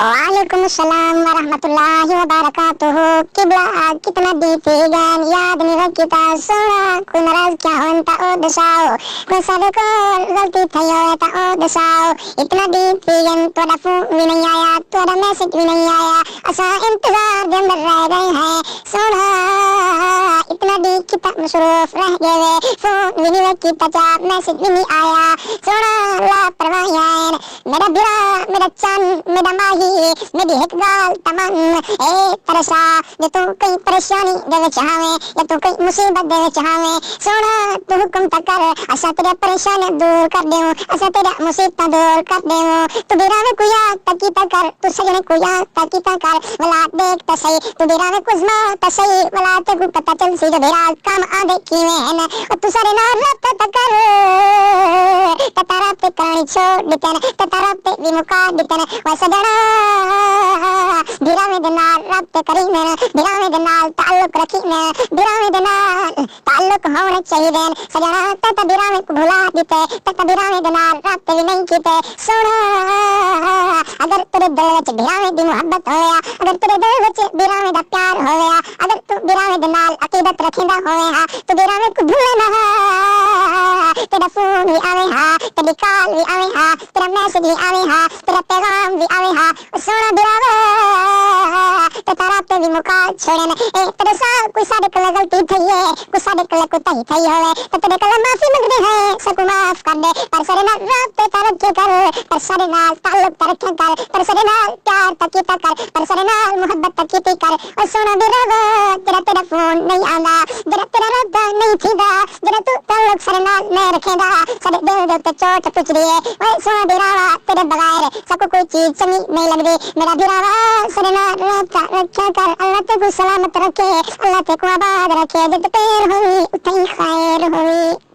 वालेकुम अस्सलाम वरहमतुल्लाहि वबरकातुहू। किबला कितना दीती गान याद नहीं रखता सोना कोई नाराज क्या होता ओ दसाओ कोई सब को गलती थयो ता ओ दसाओ। इतना दीती गान तोड़ा फोन भी नहीं आया तोड़ा मैसेज भी नहीं आया असा इंतजार के अंदर रह गए हैं सोना। इतना दी कितना मसरूफ रह गए फोन भी नहीं रखता चा मैसेज भी नहीं आया सोना। लापरवाही है मेरा बिरा मेरा चंद मेरा माही मेरी एक गाल तमन ए तरसा जे तू कई परेशानी दे विच आवे या तू कई मुसीबत दे विच आवे सोना तू हुक्म ता कर असा तेरी परेशानी दूर कर देऊं असा तेरी मुसीबत दूर कर देऊं। तू बिरावे को याद तकी ता कर तू सजने को याद तकी ता कर वला देख ता सही तू बिरावे को ज़मा ता सही वला ते को पता चल सी जो बिरा काम आदे कीवे है और तू सारे ना रत ता कर तारा पे करनी छोड़ देते न तारा पे भी मुका देते न वैसे जड़ा बिरा में दनाल रब करी में बिरा में दनाल ताल्लुक रखी में बिरा में दनाल ताल्लुक होने चाहिए सजना तत बिरा में भुला देते तत बिरा में दनाल रब भी नहीं कीते सोना। अगर तेरे दिल विच बिरा में दी मोहब्बत होया अगर तेरे दिल विच बिरा में दा प्यार होया अगर तू बिरा में दनाल अकीदत रखिंदा होया तो बिरा में को भूले ना तेरा फोन भी आवे हा तेरी कॉल भी आवे हा तेरा मैसेज भी आवे हा तेरा पैगाम भी आवे हा सोना बिरावा ते तारा पे भी मुका छोड़े न ए तेरे साथ कोई सारे कल गलती थई है कोई सारे कल कोताही थई होवे तो तेरे कल माफी मंगदे है सबको माफ कर दे पर सारे नाल रब ते तारक के कर पर सारे नाल ताल्लुक तरक कर पर सारे नाल प्यार तकी कर पर सारे नाल मोहब्बत तकी कर ओ सोना बिरावा तेरा तेरा फोन नहीं आंदा जरा तेरा रब नहीं थीदा जरा तू ताल्लुक सारे नाल मैं रखेगा सारे दिल दे ते चोट पुचड़ी है ओ सोना बिरावा तेरे बगैर सबको कोई चीज चंगी नहीं लगदी मेरा बिरावा सारे नाल रक्षा कर अल्लाह ते को सलामत रखे अल्लाह ते को आबाद रखे जित पैर हुई उतई खैर हुई।